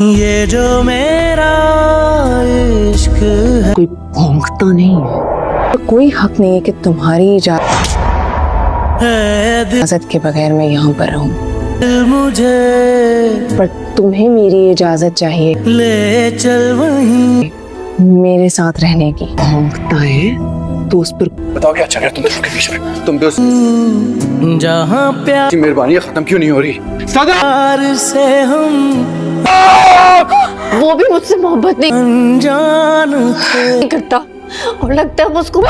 ये जो मेरा इश्क है कोई भौंकता नहीं है, तो कोई हक नहीं है कि तुम्हारी इजाजत के बगैर मैं यहाँ पर रहूं। दिल मुझे पर तुम्हें मेरी इजाजत चाहिए ले चल वहीं मेरे साथ रहने की। भौंकता है तो उस पर बताओ क्या चल रहा है तुम दोनों के बीच में? तुम भी उस जहाँ प्यार की मेहरबानी खत्म क्यों नहीं हो रही? से हम वो भी मुझसे मोहब्बत अनजान थे। नहीं करता और लगता है उसको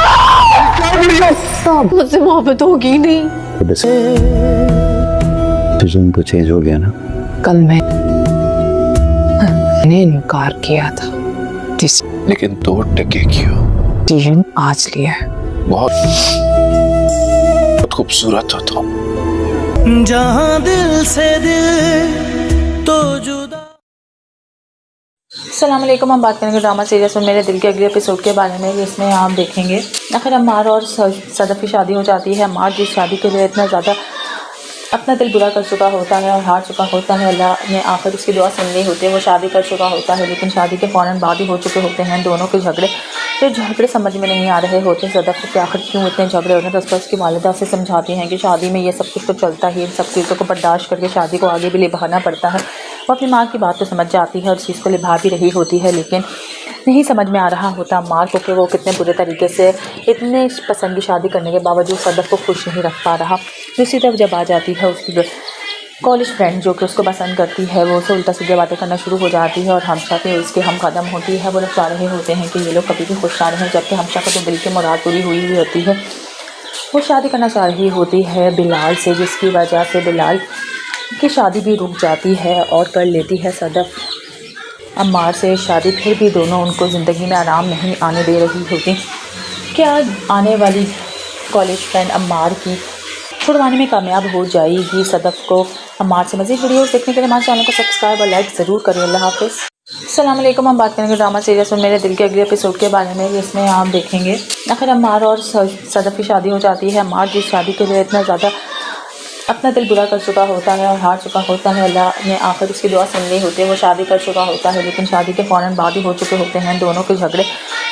मुझसे मोहब्बत होगी नहीं। डिसीजन तो चेंज हो गया ना? कल मैंने इनकार किया था, लेकिन 2 टके क्यों? डिसीजन आज लिया है। बहुत खूबसूरत हो तुम। जहाँ दिल से दिल तो जुदा। अस्सलाम वालेकुम। हम बात करेंगे ड्रामा सीरियस में मेरे दिल के अगले एपिसोड के बारे में, जिसमें आप देखेंगे आखिर अम्मार और सदफ की शादी हो जाती है। अम्मार जिस शादी के लिए इतना ज़्यादा अपना दिल बुरा कर चुका होता है और हार चुका होता है, अल्लाह ने आखिर उसकी दुआ सुन ली होती है। वो शादी कर चुका होता है, लेकिन शादी के फ़ौरन बाद ही हो चुके होते हैं दोनों के झगड़े। तो झगड़े समझ में नहीं आ रहे होते सदफ को कि आखिर क्यों इतने झगड़े होते हैं। तो उसकी वालिदा से समझाती हैं कि शादी में ये सब कुछ तो चलता ही, इन सब चीज़ों को बर्दाश्त करके शादी को आगे भी निभाना पड़ता है। वो अपनी माँ की बात तो समझ जाती है और चीज़ को निभा भी रही होती है, लेकिन नहीं समझ में आ रहा होता अम्मार को कि वो कितने बुरे तरीके से इतने पसंद की शादी करने के बावजूद सदफ को खुश नहीं रख पा रहा। दूसरी तरफ जब आ जाती है उसकी कॉलेज फ्रेंड जो कि उसको पसंद करती है, वो उसे उल्टा सीधे बातें करना शुरू हो जाती है और हमशा पे उसके हम कदम होती है। वो लोग चाह रहे होते हैं कि ये लोग कभी भी खुश ना रहें, जबकि हमशा को तो दिल की मुराद पूरी हुई हुई होती है। वो शादी करना चाह रही होती है बिलाल से, जिसकी वजह से बिलाल की शादी भी रुक जाती है और कर लेती है सदफ अम्मार से शादी। फिर भी दोनों उनको ज़िंदगी में आराम नहीं आने दे रही होती। क्या आने वाली कॉलेज फ्रेंड अम्मार की छुड़वाने में कामयाब हो जाएगी सदफ को? अम्मार से मज़ीद वीडियोस देखने के लिए हमारे चैनल को सब्सक्राइब और लाइक ज़रूर करें। अल्लाह हाफ़िज़। अस्सलाम वालेकुम। हम बात करेंगे ड्रामा सीरियस में मेरे दिल के अगले एपिसोड के बारे में, जिसमें आप देखेंगे आखिर अम्मार और सदफ की शादी हो जाती है। अम्मार जिस शादी के लिए इतना ज़्यादा अपना दिल बुरा कर चुका होता है और हार चुका होता है, अल्लाह ने आखिर उसकी दुआ सुन ली होती है। वो शादी कर चुका होता है, लेकिन शादी के फ़ौरन बाद ही हो चुके होते हैं दोनों के झगड़े।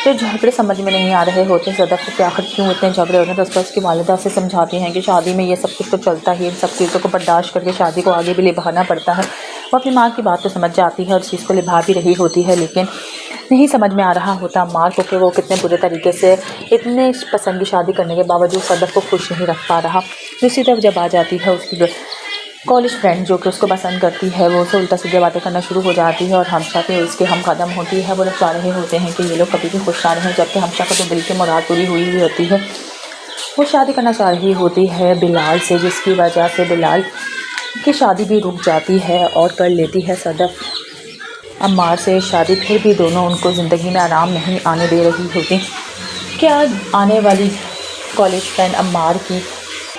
तो झगड़े समझ में नहीं आ रहे होते सदफ को कि आखिर क्यों इतने झगड़े होते हैं। तो उसकी वालिदा से समझाती हैं कि शादी में ये सब कुछ तो चलता ही, इन सब चीज़ों को बर्दाश्त करके शादी को आगे भी निभाना पड़ता है। वो अपनी माँ की बात तो समझ जाती है और चीज़ को निभा भी रही होती है, लेकिन नहीं समझ में आ रहा होता अम्मार को कि वो कितने बुरे तरीके से इतने पसंद की शादी करने के बावजूद सदफ को खुश नहीं रख पा रहा। दूसरी तरफ जब आ जाती है उसकी कॉलेज फ्रेंड जो कि उसको पसंद करती है, वो उसे उल्टा सीधे बातें करना शुरू हो जाती है और हमशा पे उसके हम कदम होती है। वो लोग चाह रहे होते हैं कि ये लोग कभी भी खुश ना रहें, जबकि हमशा को तो दिल की मुराद पूरी हुई हुई होती है। वो शादी करना चाह रही होती है बिलाल से, जिसकी वजह से बिलाल की शादी भी रुक जाती है और कर लेती है सदफ अम्मार से शादी। फिर भी दोनों उनको ज़िंदगी में आराम नहीं आने दे रही होती। क्या आने वाली कॉलेज फ्रेंड अम्मार की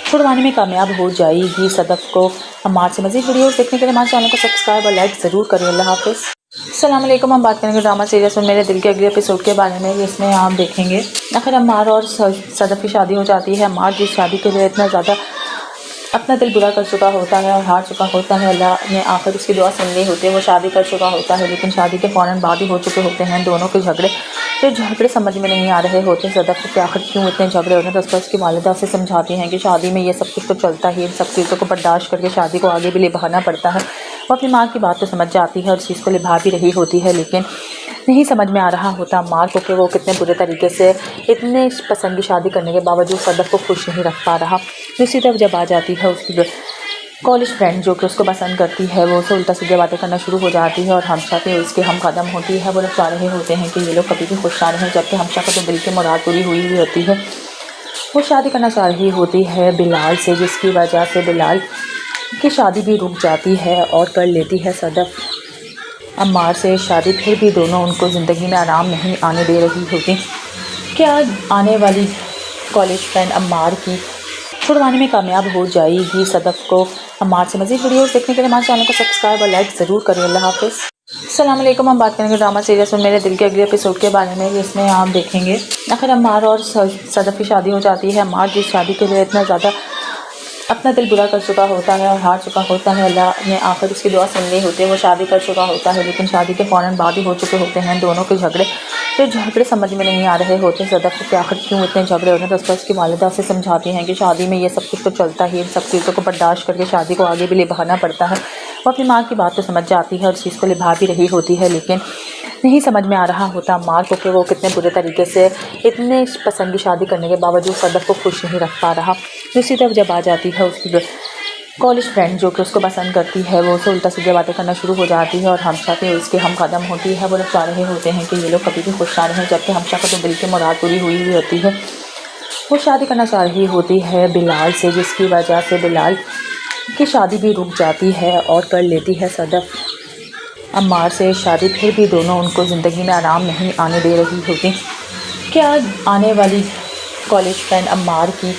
छुड़वाने में कामयाब हो जाएगी सदफ को? अम्मार से मज़ीद वीडियोस देखने के लिए हमारे चैनल को सब्सक्राइब और लाइक ज़रूर करें। अल्लाह हाफ़िज़। अस्सलाम वालेकुम। हम बात करेंगे ड्रामा सीरियस में मेरे दिल के अगले एपिसोड के बारे में, जिसमें आप देखेंगे आखिर अम्मार और सदफ की शादी हो जाती है। अम्मार जिस शादी के लिए इतना ज़्यादा अपना दिल बुरा कर चुका होता है और हार चुका होता है, अल्लाह ने आखिर उसकी दुआ सुन ली होती है। वो शादी कर चुका होता है, लेकिन शादी के फ़ौरन बाद ही हो चुके होते हैं दोनों के झगड़े। तो झगड़े समझ में नहीं आ रहे होते सदफ को कि आखिर क्यों इतने झगड़े होते हैं। तो उसकी वालिदा से समझाती हैं कि शादी में ये सब कुछ तो चलता ही, इन सब चीज़ों को बर्दाश्त करके शादी को आगे भी निभाना पड़ता है। वो अपनी माँ की बात तो समझ जाती है और चीज़ को निभा भी रही होती है, लेकिन नहीं समझ में आ रहा होता अम्मार को कि वो कितने बुरे तरीके से इतने पसंद की शादी करने के बावजूद सदफ को खुश नहीं रख पा रहा। दूसरी तरफ जब आ जाती है उसकी कॉलेज फ्रेंड जो कि उसको पसंद करती है, वो उसे उल्टा सीधे बातें करना शुरू हो जाती है और हमशा पे उसके हम कदम होती है। वो लोग चाह रहे होते हैं कि ये लोग कभी भी खुश ना रहें, जबकि हमशा को तो दिल की मुराद पूरी हुई हुई होती है। वो शादी करना चाह रही होती है बिलाल से, जिसकी वजह से बिलाल की शादी भी रुक जाती है और कर लेती है सदफ अम्मार से शादी। फिर भी दोनों उनको ज़िंदगी में आराम नहीं आने दे रही होती। क्या आने वाली कॉलेज फ्रेंड अम्मार की छुड़वाने में कामयाब हो जाएगी सदफ को? अम्मार से मज़ीद वीडियोस देखने के लिए हमारे चैनल को सब्सक्राइब और लाइक ज़रूर करें। अल्लाह हाफ़िज़। अस्सलाम वालेकुम। हम बात करेंगे ड्रामा सीरियस में मेरे दिल के अगले एपिसोड के बारे में, जिसमें आप देखेंगे आखिर अम्मार और सदफ की शादी हो जाती है। अम्मार जिस शादी के लिए इतना ज़्यादा अपना दिल बुरा कर चुका होता है और हार चुका होता है। अल्लाह ने आखिर उसकी दुआ सुन ली होती है। वो शादी कर चुका होता है लेकिन शादी के फ़ौरन बाद ही हो चुके होते हैं दोनों के झगड़े। तो झगड़े समझ में नहीं आ रहे होते सदफ को कि आखिर क्यों इतने झगड़े हो रहे हैं। तो उस पर उसकी वालिदा से समझाती हैं कि शादी में ये सब कुछ तो चलता ही, इन सब चीज़ों को बर्दाश्त करके शादी को आगे भी निभाना पड़ता है। वो अपनी माँ की बात तो समझ जाती है और इस चीज़ को निभा भी रही होती है, लेकिन नहीं समझ में आ रहा होता माँ को कि वो कितने बुरे तरीके से इतने पसंद की शादी करने के बावजूद सदफ को खुश नहीं रख पा रहा। दूसरी तरफ जब आ जाती है उसकी कॉलेज फ्रेंड जो कि उसको पसंद करती है, वो उसे उल्टा सीधे बातें करना शुरू हो जाती है और हमशा पे उसके हम कदम होती है। वो लोग चाह रहे होते हैं कि ये लोग कभी भी खुश ना रहें, जबकि हमशा को तो दिल की मुराद पूरी हुई हुई होती है। वो शादी करना चाह रही होती है बिलाल से, जिसकी वजह से बिलाल की शादी भी रुक जाती है और कर लेती है सदफ अम्मार से शादी। फिर भी दोनों उनको ज़िंदगी में आराम नहीं आने दे रही होती। क्या आने वाली कॉलेज फ्रेंड अम्मार की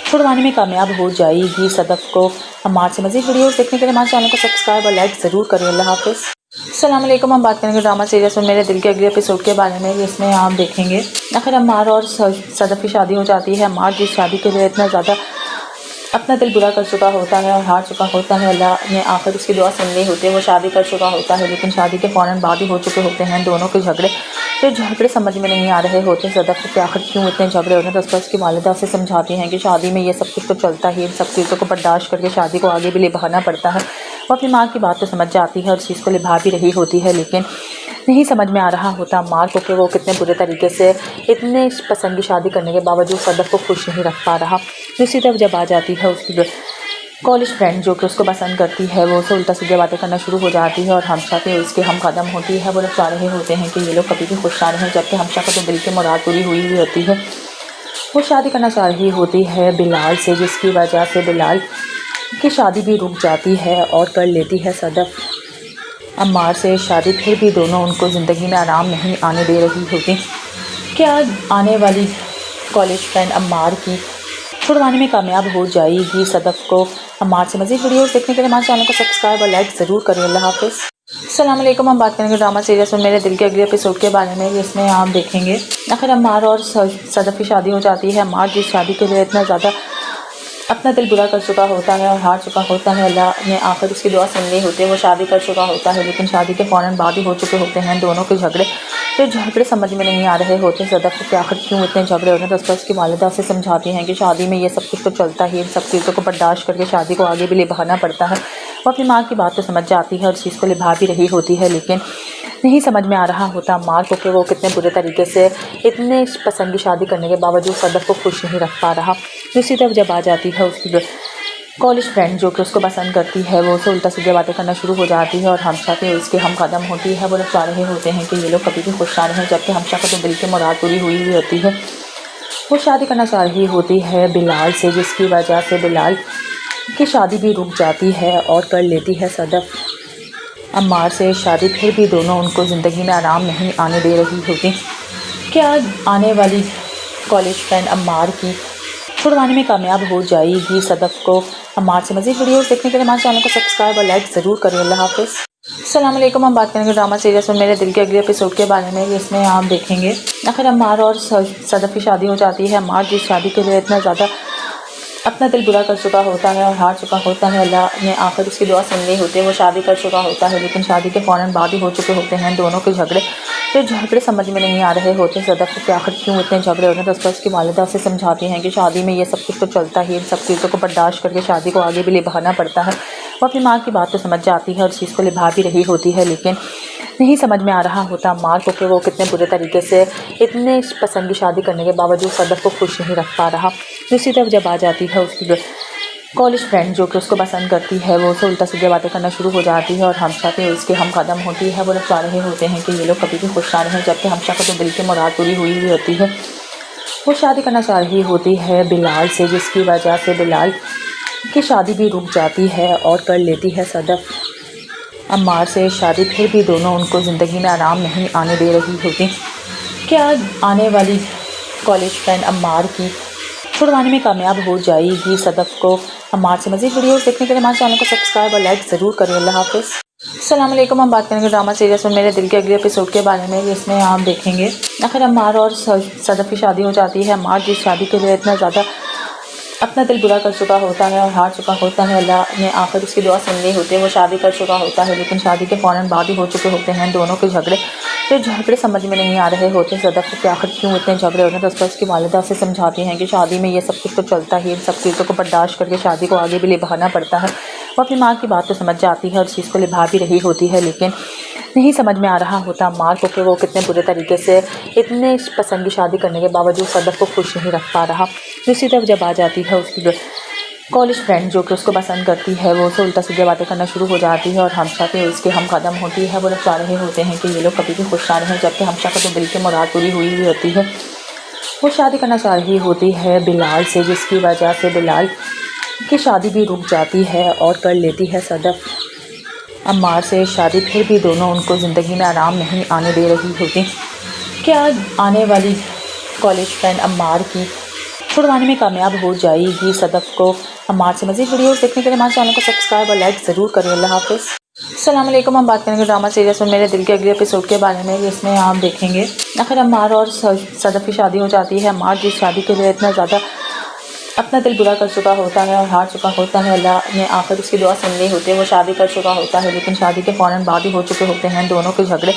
छुड़वाने में कामयाब हो जाएगी सदफ को? अम्मार से मज़ीद वीडियोस देखने के लिए हमारे चैनल को सब्सक्राइब और लाइक ज़रूर करें। अल्लाह हाफ़िज़। अस्सलाम वालेकुम। हम बात करेंगे ड्रामा सीरीज़ में मेरे दिल के अगले एपिसोड के बारे में, जिसमें आप देखेंगे आखिर अम्मार और सदफ की शादी हो जाती है। अम्मार जिस शादी के लिए इतना ज़्यादा अपना दिल बुरा कर चुका होता है और हार चुका होता है, अल्लाह ने आखिर उसकी दुआ सुन ली होती है। वो शादी कर चुका होता है लेकिन शादी के फ़ौरन बाद ही हो चुके होते हैं दोनों के झगड़े। तो झगड़े समझ में नहीं आ रहे होते सदफ को कि आखिर क्यों इतने झगड़े हो रहे हैं। तो उस पर उसकी वालिदा से समझाती हैं कि शादी में ये सब कुछ तो चलता ही, इन सब चीज़ों को बर्दाश्त करके शादी को आगे भी निभाना पड़ता है। वो अपनी माँ की बात तो समझ जाती है और इस चीज़ को निभा भी रही होती है, लेकिन नहीं समझ में आ रहा होता मार को कि वो कितने बुरे तरीके से इतने पसंद की शादी करने के बावजूद सदफ को खुश नहीं रख पा रहा। दूसरी तरफ जब आ जाती है उसकी कॉलेज फ्रेंड जो कि उसको पसंद करती है, वो उसे उल्टा सीधे बातें करना शुरू हो जाती है और हमशा पे उसके हम कदम होती है। वो लोग चाह रहे होते हैं कि ये लोग कभी भी खुश ना रहें, जबकि हमशा को तो दिल की मुराद पूरी हुई हुई होती है। वो शादी करना चाह रही होती है बिलाल से, जिसकी वजह से बिलाल की शादी भी रुक जाती है और कर लेती है सदफ अम्मार से शादी। फिर भी दोनों उनको ज़िंदगी में आराम नहीं आने दे रही होती। क्या आने वाली कॉलेज फ्रेंड अम्मार की छुड़वाने में कामयाब हो जाएगी सदफ को? अम्मार से मज़ीद वीडियोस देखने के लिए हमारे चैनल को सब्सक्राइब और लाइक ज़रूर करें। अल्लाह हाफ़िज़। अस्सलाम वालेकुम। हम बात करेंगे ड्रामा सीरीज़ में मेरे दिल के अगले एपिसोड के बारे में, जिसमें आप देखेंगे आखिर अम्मार और सदफ की शादी हो जाती है। अम्मार जिस शादी के लिए इतना ज़्यादा अपना दिल बुरा कर चुका होता है और हार चुका होता है, अल्लाह ने आखिर उसकी दुआ सुन ली होती है। वो शादी कर चुका होता है लेकिन शादी के फ़ौरन बाद ही हो चुके होते हैं दोनों के झगड़े। तो झगड़े समझ में नहीं आ रहे होते सदफ को कि आखिर क्यों इतने झगड़े हो रहे हैं। तो उस पर उसकी वालिदा से समझाती हैं कि शादी में ये सब कुछ तो चलता ही, इन सब चीज़ों को बर्दाश्त करके शादी को आगे भी निभाना पड़ता है। वो अपनी माँ की बात तो समझ जाती है और इस चीज़ को निभा भी रही होती है, लेकिन नहीं समझ में आ रहा होता मार को कि वो कितने बुरे तरीके से इतने पसंद की शादी करने के बावजूद सदफ को खुश नहीं रख पा रहा। दूसरी तरफ जब आ जाती है उसकी कॉलेज फ्रेंड जो कि उसको पसंद करती है, वो उसे उल्टा सीधे बातें करना शुरू हो जाती है और हमशा पे उसके हम कदम होती है। वो लोग चाह रहे होते हैं कि ये लोग कभी भी खुश ना रहें, जबकि हमशा को तो दिल की मुराद पूरी हुई हुई होती है। वो शादी करना चाह रही होती है बिलाल से, जिसकी वजह से बिलाल की शादी भी रुक जाती है और कर लेती है सदफ अम्मार से शादी। फिर भी दोनों उनको ज़िंदगी में आराम नहीं आने दे रही होती। क्या आने वाली कॉलेज फ्रेंड अम्मार की छुड़वाने में कामयाब हो जाएगी सदफ को? अम्मार से मज़ीद वीडियोस देखने के लिए हमारे चैनल को सब्सक्राइब और लाइक ज़रूर करें। अल्लाह हाफ़िज़। अस्सलाम वालेकुम। हम बात करेंगे ड्रामा सीरीज़ में मेरे दिल के अगले एपिसोड के बारे में, जिसमें आप देखेंगे आखिर अम्मार और सदफ की शादी हो जाती है। अम्मार जिस शादी के लिए इतना ज़्यादा अपना दिल बुरा कर चुका होता है और हार चुका होता है, अल्लाह ने आखिर उसकी दुआ सुन ली होती है। वो शादी कर चुका होता है लेकिन शादी के फ़ौरन बाद ही हो चुके होते हैं दोनों के झगड़े। तो झगड़े समझ में नहीं आ रहे होते सदफ को कि आखिर क्यों इतने झगड़े हो रहे हैं। तो उस पर उसकी वालिदा से समझाती हैं कि शादी में ये सब कुछ तो चलता ही, इन सब चीज़ों को बर्दाश्त करके शादी को आगे भी निभाना पड़ता है। वो अपनी माँ की बात तो समझ जाती है और इस चीज़ को निभा भी रही होती है, लेकिन नहीं समझ में आ रहा होता मार को कि वो कितने बुरे तरीके से इतने पसंद की शादी करने के बावजूद सदफ को खुश नहीं रख पा रहा। दूसरी तरफ जब आ जाती है उसकी कॉलेज फ्रेंड जो कि उसको पसंद करती है, वो उसे उल्टा सीधे बातें करना शुरू हो जाती है और हमशा पे उसके हम कदम होती है। वो लोग चाह रहे होते हैं कि ये लोग कभी भी खुश ना रहें, जबकि हमशा को तो दिल की मुराद पूरी हुई हुई होती है। वो शादी करना चाह रही होती है बिलाल से, जिसकी वजह से बिलाल की शादी भी रुक जाती है और कर लेती है सदफ अम्मार से शादी। फिर भी दोनों उनको ज़िंदगी में आराम नहीं आने दे रही होती। क्या आने वाली कॉलेज फ्रेंड अम्मार की छुड़वाने में कामयाब हो जाएगी सदफ को? अम्मार से मज़ीद वीडियोस देखने के लिए हमारे चैनल को सब्सक्राइब और लाइक ज़रूर करें। अल्लाह हाफ़िज़। अस्सलाम वालेकुम। हम बात करेंगे ड्रामा सीरीज़ में मेरे दिल के अगले एपिसोड के बारे में, जिसमें आप देखेंगे आखिर अम्मार और सदफ की शादी हो जाती है। अम्मार जिस शादी के लिए इतना ज़्यादा अपना दिल बुरा कर चुका होता है और हार चुका होता है। अल्लाह ने आखिर उसकी दुआ सुन ली होती है। वो शादी कर चुका होता है लेकिन शादी के फ़ौरन बाद ही हो चुके होते हैं दोनों के झगड़े। फिर झगड़े समझ में नहीं आ रहे होते सदफ को कि आखिर क्यों इतने झगड़े हो रहे हैं। तो उस पर उसकी वालिदा से समझाती हैं कि शादी में ये सब कुछ तो चलता ही है, इन सब चीज़ों को बर्दाश्त करके शादी को आगे भी निभाना पड़ता है। वो अपनी माँ की बात तो समझ जाती है और चीज़ को निभा भी रही होती है, लेकिन नहीं समझ में आ रहा होता अम्मार को कि वो कितने बुरे तरीके से इतने पसंद की शादी करने के बावजूद सदफ को खुश नहीं रख पा रहा। दूसरी तरफ जब आ जाती है उसकी कॉलेज फ्रेंड जो कि उसको पसंद करती है, वो उसे उल्टा सीधे बातें करना शुरू हो जाती है और हमशा पे उसके हम कदम होती है। वो लोग चाह रहे होते हैं कि ये लोग कभी भी खुश ना रहें, जबकि हमशा को तो दिल की मुराद पूरी हुई हुई होती है। वो शादी करना चाह रही होती है बिलाल से, जिसकी वजह से बिलाल की शादी भी रुक जाती है और कर लेती है सदफ अम्मार से शादी। फिर भी दोनों उनको ज़िंदगी में आराम नहीं आने दे रही होती। क्या आने वाली कॉलेज फ्रेंड अम्मार की छुड़वाने में कामयाब हो जाएगी सदफ को। अम्मार से मज़ीद वीडियोस देखने के लिए हमारे चैनल को सब्सक्राइब और लाइक ज़रूर करें। अल्लाह हाफ़िज़। अस्सलाम वालेकुम। हम बात करेंगे ड्रामा सीरीज़ में मेरे दिल के अगले एपिसोड के बारे में, जिसमें आप देखेंगे आखिर अम्मार और सदफ की शादी हो जाती है। अम्मार जिस शादी के लिए इतना ज़्यादा अपना दिल बुरा कर चुका होता है और हार चुका होता है, अल्लाह ने आखिर उसकी दुआ सुन ली होती है। वो शादी कर चुका होता है लेकिन शादी के फ़ौरन बाद ही हो चुके होते हैं दोनों के झगड़े।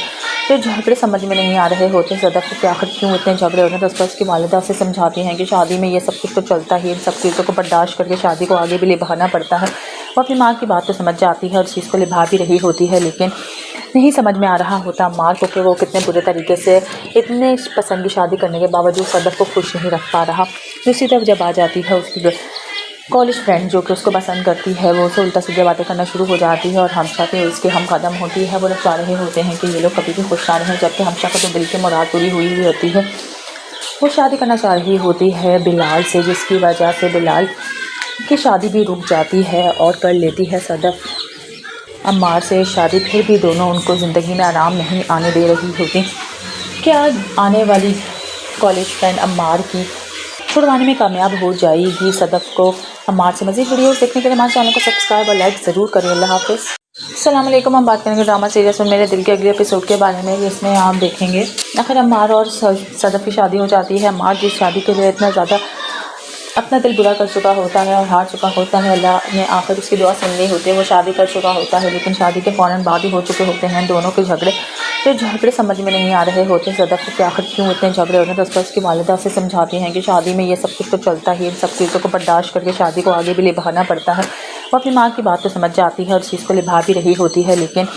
फिर झगड़े समझ में नहीं आ रहे होते सदफ को कि आखिर क्यों इतने झगड़े हो रहे हैं। तो उस पर उसकी वालिदा से समझाती हैं कि शादी में ये सब कुछ तो चलता ही है, इन सब चीज़ों को बर्दाश्त करके शादी को आगे भी निभाना पड़ता है। वो अपनी माँ की बात तो समझ जाती है और चीज़ को निभा भी रही होती है, लेकिन नहीं समझ में आ रहा होता अम्मार को कि वो कितने बुरे तरीके से इतने पसंद की शादी करने के बावजूद सदफ को खुश नहीं रख पा रहा। दूसरी तरफ जब आ जाती है उसकी कॉलेज फ्रेंड जो कि उसको पसंद करती है, वो उसे उल्टा सीधे बातें करना शुरू हो जाती है और हमशा पे उसके हम कदम होती है। वो लोग चाह रहे होते हैं कि ये लोग कभी भी खुश ना रहें, जबकि हमशा को तो दिल की मुराद पूरी हुई हुई होती है। वो शादी करना चाह रही होती है बिलाल से, जिसकी वजह से बिलाल की शादी भी रुक जाती है और कर लेती है सदफ अम्मार से शादी। फिर भी दोनों उनको ज़िंदगी में आराम नहीं आने दे रही होती। क्या आने वाली कॉलेज फ्रेंड अम्मार की छुड़वाने में कामयाब हो जाएगी सदफ को। अम्मार से मज़ीद वीडियोस देखने के लिए हमारे चैनल को सब्सक्राइब और लाइक ज़रूर करें। अल्लाह हाफ़िज़। अस्सलाम वालेकुम। हम बात करेंगे ड्रामा सीरीज़ में मेरे दिल के अगले एपिसोड के बारे में, जिसमें आप देखेंगे आखिर अम्मार और सदफ की शादी हो जाती है। अम्मार जिस शादी के लिए इतना ज़्यादा अपना दिल बुरा कर चुका होता है और हार चुका होता है, अल्लाह ने आखिर उसकी दुआ सुन ली होती है। वो शादी कर चुका होता है लेकिन शादी के फ़ौरन बाद ही हो चुके होते हैं दोनों के झगड़े। फिर झगड़े समझ में नहीं आ रहे होते सदफ को कि आखिर क्यों इतने झगड़े हो रहे हैं। तो उस पर उसकी वालिदा से समझाती हैं कि शादी में ये सब कुछ तो चलता ही है, इन सब चीज़ों को बर्दाश्त करके शादी को आगे भी निभाना पड़ता है। वो अपनी माँ की बात तो समझ जाती है और चीज़ को निभा भी रही होती है, लेकिन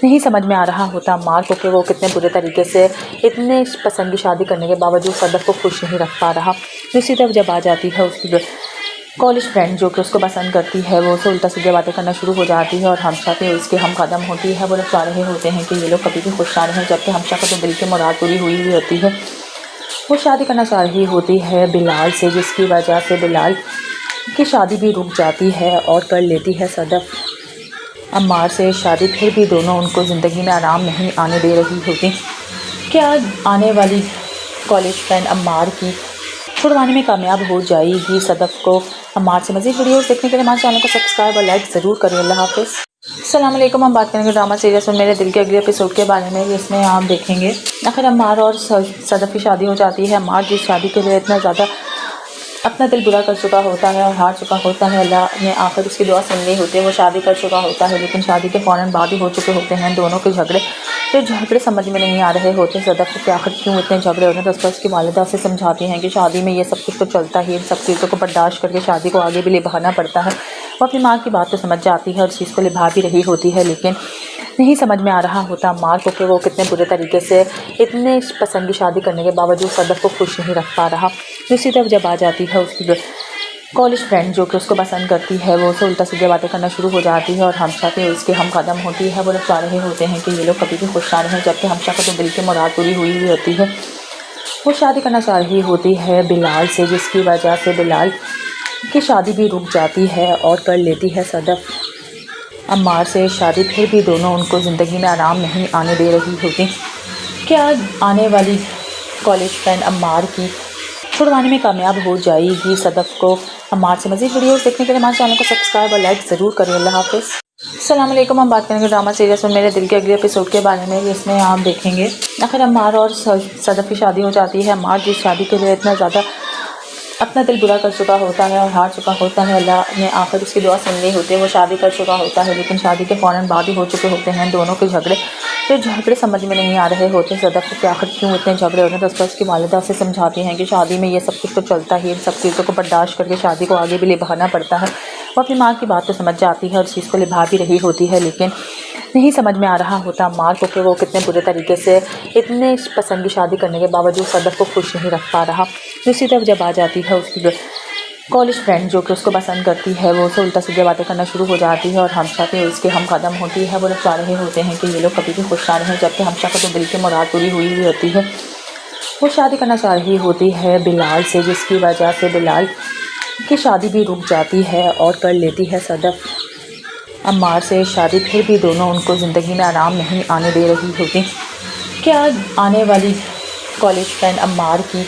नहीं समझ में आ रहा होता अम्मार को कि वो कितने बुरे तरीके से इतने पसंद की शादी करने के बावजूद सदफ को खुश नहीं रख पा रहा। दूसरी तरफ जब आ जाती है उसकी कॉलेज फ्रेंड जो कि उसको पसंद करती है, वो उसे उल्टा सीधे बातें करना शुरू हो जाती है और हमशा पे उसके हम कदम होती है। वो लोग चाह रहे होते हैं कि ये लोग कभी भी खुश ना रहें, जबकि हमशा को तो दिल की मुराद पूरी हुई हुई होती है। वो शादी करना चाह रही होती है बिलाल से, जिसकी वजह से बिलाल की शादी भी रुक जाती है और कर लेती है सदफ अम्मार से शादी। फिर भी दोनों उनको ज़िंदगी में आराम नहीं आने दे रही होती। क्या आने वाली कॉलेज फ्रेंड अम्मार की छुड़वाने में कामयाब हो जाएगी सदफ को। अम्मार से मज़ीद वीडियोस देखने के लिए हमारे चैनल को सब्सक्राइब और लाइक ज़रूर करें। अल्लाह हाफ़िज़। अस्सलाम वालेकुम। हम बात करेंगे ड्रामा सीरीज़ में मेरे दिल के अगले एपिसोड के बारे में, जिसमें आप देखेंगे आखिर अम्मार और सदफ की शादी हो जाती है। अम्मार जिस शादी के लिए इतना ज़्यादा अपना दिल बुरा कर चुका होता है और हार चुका होता है, अल्लाह ने आखिर उसकी दुआ सुन ली होती है। वो शादी कर चुका होता है लेकिन शादी के फ़ौरन बाद ही हो चुके होते हैं दोनों के झगड़े। फिर झगड़े समझ में नहीं आ रहे होते सदफ को कि आखिर क्यों इतने झगड़े हो रहे हैं। तो उस पर उसकी वालिदा से समझाती हैं कि शादी में ये सब कुछ तो चलता ही है, इन सब चीज़ों को बर्दाश्त करके शादी को आगे भी निभाना पड़ता है। वो अपनी माँ की बात तो समझ जाती है और चीज़ को निभा भी रही होती है, लेकिन नहीं समझ में आ रहा होता अम्मार को कि वो कितने बुरे तरीके से इतने पसंद की शादी करने के बावजूद सदफ को खुश नहीं रख पा रहा। दूसरी तरफ जब आ जाती है उसकी कॉलेज फ्रेंड जो कि उसको पसंद करती है, वो उसे उल्टा सीधे बातें करना शुरू हो जाती है और हमशा पे उसके हम कदम होती है। वो लोग चाह रहे होते हैं कि ये लोग कभी भी खुश ना रहें, जबकि हमशा को तो दिल की मुराद पूरी हुई हुई होती है। वो शादी करना चाह रही होती है बिलाल से, जिसकी वजह से बिलाल की शादी भी रुक जाती है और कर लेती है सदफ अम्मार से शादी। फिर भी दोनों उनको ज़िंदगी में आराम नहीं आने दे रही होती। क्या आने वाली कॉलेज फ्रेंड अम्मार की छुड़वाने में कामयाब हो जाएगी सदफ को। अम्मार से मज़ीद वीडियोस देखने के लिए हमारे चैनल को सब्सक्राइब और लाइक ज़रूर करें। अल्लाह हाफ़िज़। अस्सलाम वालेकुम। हम बात करेंगे ड्रामा सीरीज़ में मेरे दिल के अगले एपिसोड के बारे में, जिसमें आप देखेंगे आखिर अम्मार और सदफ की शादी हो जाती है। अम्मार जिस शादी के लिए इतना ज़्यादा अपना दिल बुरा कर चुका होता है और हार चुका होता है, अल्लाह ने आखिर उसकी दुआ सुन ली होती है। वो शादी कर चुका होता है लेकिन शादी के फ़ौरन बाद ही हो चुके होते हैं दोनों के झगड़े। फिर झगड़े समझ में नहीं आ रहे होते सदफ़ को कि आखिर क्यों इतने झगड़े हो रहे हैं। तो उस पर उसकी वालिदा से समझाती हैं कि शादी में ये सब कुछ तो चलता ही है, इन सब चीज़ों को बर्दाश्त करके शादी को आगे भी निभाना पड़ता है। वो अपनी माँ की बात तो समझ जाती है और इस चीज़ को निभा भी रही होती है, लेकिन नहीं समझ में आ रहा होता माँ को कि वो कितने बुरे तरीके से इतने पसंद की शादी करने के बावजूद सदफ़ को खुश नहीं रख पा रहा। दूसरी तरफ जब आ जाती है उसकी कॉलेज फ्रेंड जो कि उसको पसंद करती है, वो उसे उल्टा सीधे बातें करना शुरू हो जाती है और हमशा पे उसके हम कदम होती है। वो लोग चाह रहे होते हैं कि ये लोग कभी भी खुश ना रहें, जबकि हमशा को तो दिल की मुराद पूरी हुई हुई होती है। वो शादी करना चाह रही होती है बिलाल से, जिसकी वजह से बिलाल की शादी भी रुक जाती है और कर लेती है सदफ़ अम्मार से शादी। फिर भी दोनों उनको ज़िंदगी में आराम नहीं आने दे रही होती। क्या आने वाली कॉलेज फ्रेंड अम्मार की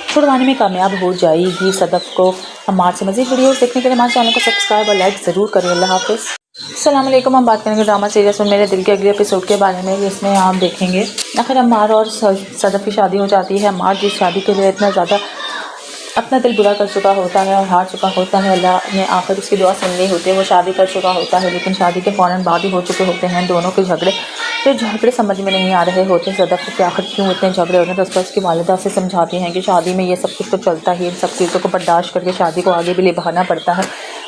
छुड़वाने में कामयाब हो जाएगी सदफ़ को। अम्मार से मज़ीद वीडियोस देखने के लिए हमारे चैनल को सब्सक्राइब और लाइक ज़रूर करें। अल्लाह हाफ़िज़। अस्सलाम वालेकुम। हम बात करेंगे ड्रामा सीरीज़ में मेरे दिल के अगले एपिसोड के बारे में, जिसमें आप देखेंगे आखिर अम्मार और सदफ़ की शादी हो जाती है। अम्मार जिस शादी के लिए इतना ज़्यादा अपना दिल बुरा कर चुका होता है और हार चुका होता है, अल्लाह ने आखिर उसकी दुआ सुन ली होती है। वो शादी कर चुका होता है लेकिन शादी के फ़ौरन बाद ही हो चुके होते हैं दोनों के झगड़े। फिर झगड़े समझ में नहीं आ रहे होते सदफ़ को कि आखिर क्यों इतने झगड़े हो रहे हैं। तो उस पर उसकी वालिदा से समझाती हैं कि शादी में ये सब कुछ तो चलता ही है, इन सब चीज़ों को बर्दाश्त करके शादी को आगे भी निभाना पड़ता है।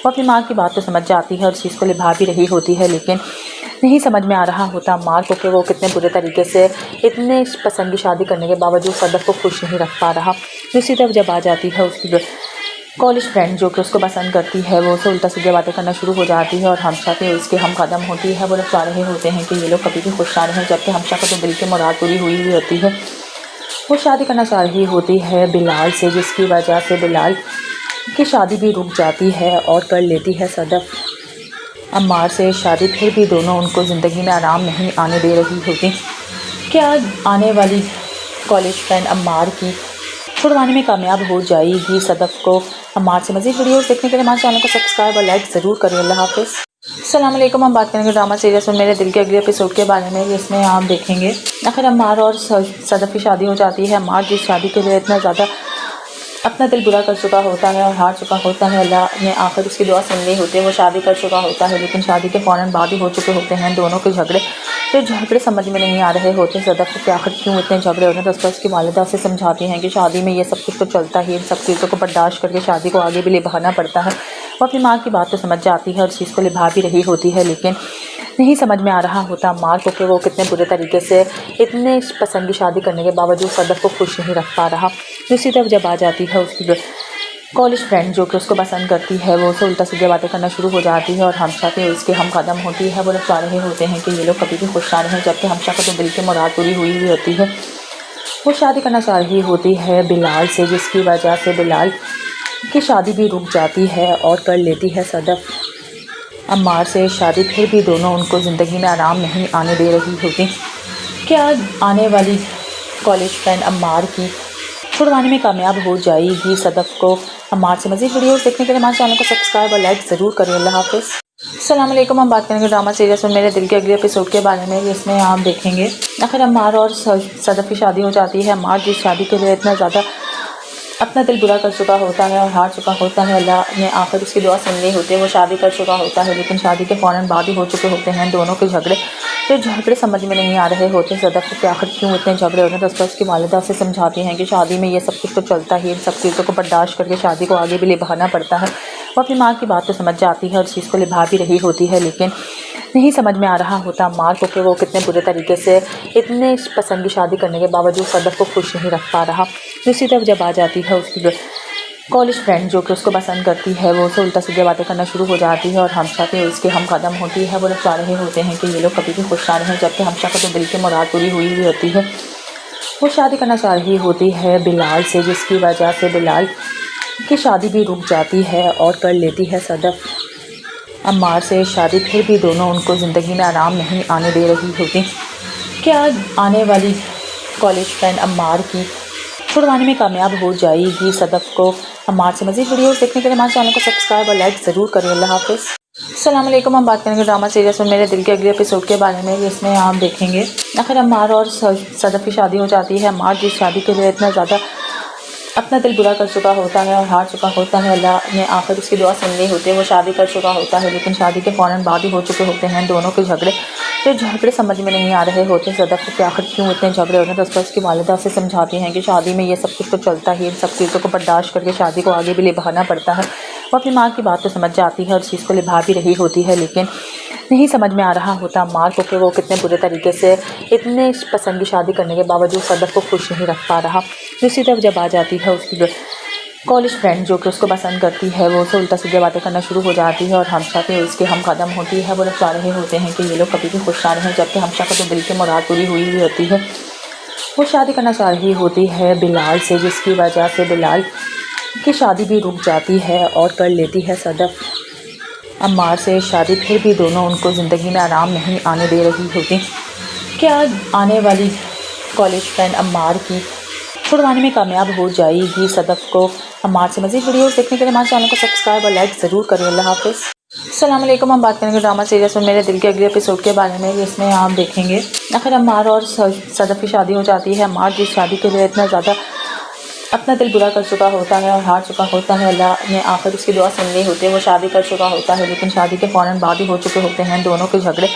वो अपनी माँ की बात तो समझ जाती है और इस चीज़ को निभा भी रही होती है, लेकिन नहीं समझ में आ रहा होता माँ को कि वो कितने बुरे तरीके से इतने पसंद की शादी करने के बावजूद सदफ़ को खुश नहीं रख पा रहा। दूसरी तरफ जब आ जाती है उसकी कॉलेज फ्रेंड जो कि उसको पसंद करती है, वो उसे उल्टा सीधे बातें करना शुरू हो जाती है और हमशा पे उसके हम कदम होती है। वो लोग चाह रहे होते हैं कि ये लोग कभी भी खुश ना रहें, जबकि हमशा को तो दिल की मुराद पूरी हुई हुई होती है। वो शादी करना चाह रही होती है बिलाल से, जिसकी वजह से बिलाल की शादी भी रुक जाती है और कर लेती है सदफ़ अम्मार से शादी। फिर भी दोनों उनको ज़िंदगी में आराम नहीं आने दे रही होती। क्या आने वाली कॉलेज फ्रेंड अम्मार की छुड़वाने में कामयाब हो जाएगी सदफ़ को। अम्मार से मज़ीद वीडियोस देखने के लिए हमारे चैनल को सब्सक्राइब और लाइक ज़रूर करें। अल्लाह हाफ़िज़। अस्सलाम वालेकुम। हम बात करेंगे ड्रामा सीरीज़ में मेरे दिल के अगले एपिसोड के बारे में, जिसमें आप देखेंगे आखिर अम्मार और सदफ़ की शादी हो जाती है। अम्मार जिस शादी के लिए इतना ज़्यादा अपना दिल बुरा कर चुका होता है और हार चुका होता है, अल्लाह ने आखिर उसकी दुआ सुन ली होती है। वो शादी कर चुका होता है लेकिन शादी के फ़ौरन बाद ही हो चुके होते हैं दोनों के झगड़े। फिर झगड़े समझ में नहीं आ रहे होते सदफ़ को कि आखिर क्यों इतने झगड़े हो रहे हैं। तो उस पर उसकी वालिदा से समझाती हैं कि शादी में ये सब कुछ तो चलता ही है, इन सब चीज़ों को बर्दाश्त करके शादी को आगे भी निभाना पड़ता है। वो अपनी माँ की बात तो समझ जाती है और इस चीज़ को निभा भी रही होती है, लेकिन नहीं समझ में आ रहा होता माँ को कि वो कितने बुरे तरीके से इतने पसंद की शादी करने के बावजूद सदफ़ को खुश नहीं रख पा रहा। दूसरी तरफ जब आ जाती है उसकी कॉलेज फ्रेंड जो कि उसको पसंद करती है, वो उसे उल्टा सीधे बातें करना शुरू हो जाती है और हमशा पे उसके हम कदम होती है। वो लोग चाह रहे होते हैं कि ये लोग कभी भी खुश ना रहें, जबकि हमशा को तो दिल की मुराद पूरी हुई हुई होती है। वो शादी करना चाह रही होती है बिलाल से, जिसकी वजह से बिलाल की शादी भी रुक जाती है और कर लेती है सदफ़ अम्मार से शादी। फिर भी दोनों उनको ज़िंदगी में आराम नहीं आने दे रही होती। क्या आने वाली कॉलेज फ्रेंड अम्मार की छुड़वाने में कामयाब हो जाएगी सदफ़ को। अम्मार से मज़ीद वीडियोस देखने के लिए हमारे चैनल को सब्सक्राइब और लाइक ज़रूर करें। अल्लाह हाफ़िज़। अस्सलाम वालेकुम। हम बात करेंगे ड्रामा सीरीज़ में मेरे दिल के अगले एपिसोड के बारे में, जिसमें आप देखेंगे आखिर अम्मार और सदफ़ की शादी हो जाती है। अम्मार जिस शादी के लिए इतना ज़्यादा अपना दिल बुरा कर चुका होता है और हार चुका होता है, अल्लाह ने आखिर उसकी दुआ सुन ली होती है। वो शादी कर चुका होता है लेकिन शादी के फ़ौरन बाद ही हो चुके होते हैं दोनों के झगड़े। फिर झगड़े समझ में नहीं आ रहे होते सदफ़ को कि आखिर क्यों इतने झगड़े हो रहे हैं। तो उस पर उसकी वालिदा से समझाती हैं कि शादी में ये सब कुछ तो चलता ही है, इन सब चीज़ों को बर्दाश्त करके शादी को आगे भी निभाना पड़ता है। वो अपनी माँ की बात तो समझ जाती है और इस चीज़ को निभा भी रही होती है, लेकिन नहीं समझ में आ रहा होता माँ को कि वो कितने बुरे तरीके से इतने पसंद की शादी करने के बावजूद सदफ़ को खुश नहीं रख पा रहा। दूसरी तरफ जब आ जाती है उसकी कॉलेज फ्रेंड जो कि उसको पसंद करती है, वो उसे उल्टा सीधे बातें करना शुरू हो जाती है और हमशा पे उसके हम कदम होती है। वो लोग चाह रहे होते हैं कि ये लोग कभी भी खुश ना रहें, जबकि हमशा को तो दिल की मुराद पूरी हुई हुई होती है। वो शादी करना चाह रही होती है बिलाल से, जिसकी वजह से बिलाल की शादी भी रुक जाती है और कर लेती है सदफ़ अम्मार से शादी। फिर भी दोनों उनको ज़िंदगी में आराम नहीं आने दे रही होती। क्या आने वाली कॉलेज फ्रेंड अम्मार की छुड़वाने में कामयाब हो जाएगी सदफ़ को। अम्मार से मज़ीद वीडियोस देखने के लिए हमारे चैनल को सब्सक्राइब और लाइक ज़रूर करें। अल्लाह हाफ़िज़। अस्सलाम वालेकुम। हम बात करेंगे ड्रामा सीरीज़ में मेरे दिल के अगले एपिसोड के बारे में, जिसमें आप देखेंगे आखिर अम्मार और सदफ़ की शादी हो जाती है। अम्मार जिस शादी के लिए इतना ज़्यादा अपना दिल बुरा कर चुका होता है और हार चुका होता है। अल्लाह ने आखिर उसकी दुआ सुन ली होती है। वो शादी कर चुका होता है, लेकिन शादी के फ़ौरन बाद ही हो चुके होते हैं दोनों के झगड़े। तो झगड़े समझ में नहीं आ रहे होते सदफ को कि आखिर क्यों इतने झगड़े होते हैं। तो उस पर उसकी वालिदा से समझाती हैं कि शादी में ये सब कुछ तो चलता ही, इन सब चीज़ों को बर्दाश्त करके शादी को आगे भी निभाना पड़ता है। वो अपनी माँ की बात तो समझ जाती है और चीज़ को निभा भी रही होती है, लेकिन नहीं समझ में आ रहा होता मार को कि वो कितने बुरे तरीके से इतने पसंद की शादी करने के बावजूद सदफ को खुश नहीं रख पा रहा। दूसरी तरफ जब आ जाती है उसकी कॉलेज फ्रेंड जो कि उसको पसंद करती है, वो उसे उल्टा सीधे बातें करना शुरू हो जाती है और हमशा पे उसके हम कदम होती है। वो लोग चाह रहे होते हैं कि ये लोग कभी भी खुश ना रहें, जबकि हमशा को तो दिल की मुराद पूरी हुई हुई होती है। वो शादी करना चाह रही होती है बिलाल से, जिसकी वजह से बिलाल की शादी भी रुक जाती है और कर लेती है सदफ अम्मार से शादी। फिर भी दोनों उनको ज़िंदगी में आराम नहीं आने दे रही होती। क्या आने वाली कॉलेज फ्रेंड अम्मार की छुड़वाने में कामयाब हो जाएगी सदफ को? अम्मार से मज़ीद वीडियोस देखने के लिए हमारे चैनल को सब्सक्राइब और लाइक ज़रूर करें। अल्लाह हाफ़िज़। अस्सलाम वालेकुम। हम बात करेंगे ड्रामा सीरीज़ में मेरे दिल के अगले एपिसोड के बारे में, जिसमें आप देखेंगे आखिर अम्मार और सदफ की शादी हो जाती है। अम्मार जिस शादी के लिए इतना ज़्यादा अपना दिल बुरा कर चुका होता है और हार चुका होता है, अल्लाह ने आखिर उसकी दुआ सुन ली होती है। वो शादी कर चुका होता है, लेकिन शादी के फ़ौरन बाद ही हो चुके होते हैं दोनों के झगड़े।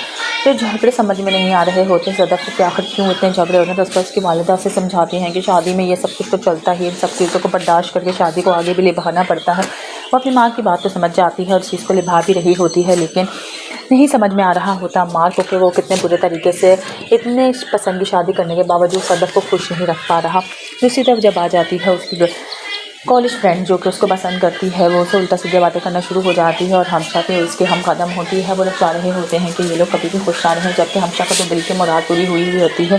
तो झगड़े समझ में नहीं आ रहे होते सदफ को कि आखिर क्यों इतने झगड़े होते हैं। तो उस पर उसकी वालिदा से समझाती हैं कि शादी में ये सब कुछ तो चलता ही, इन सब चीज़ों को बर्दाश्त करके शादी को आगे भी निभाना पड़ता है। वो अपनी माँ की बात तो समझ जाती है और चीज़ को निभा भी रही होती है, लेकिन नहीं समझ में आ रहा होता माँ को कि वो कितने बुरे तरीके से इतने पसंद की शादी करने के बावजूद सदफ को खुश नहीं रख पा रहा। दूसरी तरफ जब आ जाती है उसकी कॉलेज फ्रेंड जो कि उसको पसंद करती है, वो उसे उल्टा सीधे बातें करना शुरू हो जाती है और हमशा पे उसके हम कदम होती है। वो लोग चाह रहे होते हैं कि ये लोग कभी भी खुश ना रहें, जबकि हमशा को तो दिल की मुराद पूरी हुई हुई होती है।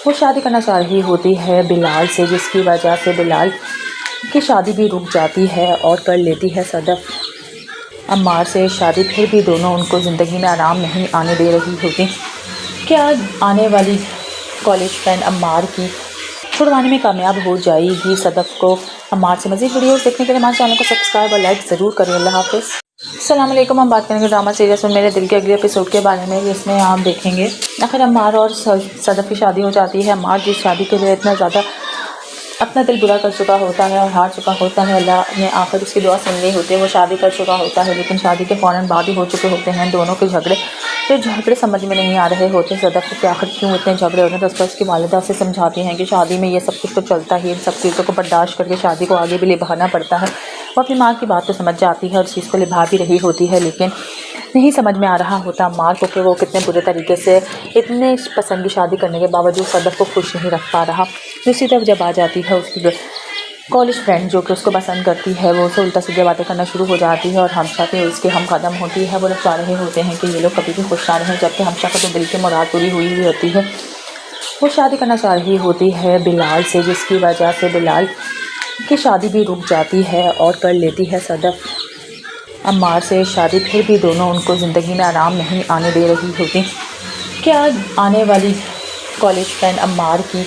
वो शादी करना चाह रही होती है बिलाल से, जिसकी वजह से बिलाल की शादी भी रुक जाती है और कर लेती है सदफ अम्मार से शादी। फिर भी दोनों उनको ज़िंदगी में आराम नहीं आने दे रही होती। क्या आने वाली कॉलेज फ्रेंड अम्मार की छुड़वाने में कामयाब हो जाएगी सदफ को? अम्मार से मज़ीद वीडियोस देखने के लिए हमारे चैनल को सब्सक्राइब और लाइक ज़रूर करें। अल्लाह हाफ़िज़। अस्सलाम वालेकुम। हम बात करेंगे ड्रामा सीरीज़ में मेरे दिल के अगले एपिसोड के बारे में, जिसमें आप देखेंगे आखिर अम्मार और सदफ की शादी हो जाती है। अम्मार जिस शादी के लिए इतना ज़्यादा अपना दिल बुरा कर चुका होता है और हार चुका होता है, अल्लाह ने आखिर उसकी दुआ सुन ली होती है। वो शादी कर चुका होता है, लेकिन शादी के फ़ौरन बाद ही हो चुके होते हैं दोनों के झगड़े। तो झगड़े समझ में नहीं आ रहे होते सदफ को कि आखिर क्यों इतने झगड़े होते हैं। तो उस पर उसकी वालिदा से समझाती हैं कि शादी में ये सब कुछ तो चलता ही, इन सब चीज़ों को बर्दाश्त करके शादी को आगे भी निभाना पड़ता है। वो अपनी माँ की बात तो समझ जाती है और चीज़ को निभा भी रही होती है, लेकिन नहीं समझ में आ रहा होता मार को कि वो कितने बुरे तरीके से इतने पसंद की शादी करने के बावजूद सदफ को खुश नहीं रख पा रहा। दूसरी तरफ जब आ जाती है उसकी कॉलेज फ्रेंड जो कि उसको पसंद करती है, वो उसे उल्टा सीधे बातें करना शुरू हो जाती है और हमशा पे उसके हम कदम होती है। वो लोग चाह रहे होते हैं कि ये लोग कभी भी खुश ना रहें, जबकि हमशा को तो दिल की मुराद पूरी हुई हुई होती है। वो शादी करना चाह रही होती है बिलाल से, जिसकी वजह से बिलाल की शादी भी रुक जाती है और कर लेती है सदफ अम्मार से शादी। फिर भी दोनों उनको ज़िंदगी में आराम नहीं आने दे रही होती। क्या आने वाली कॉलेज फ्रेंड अम्मार की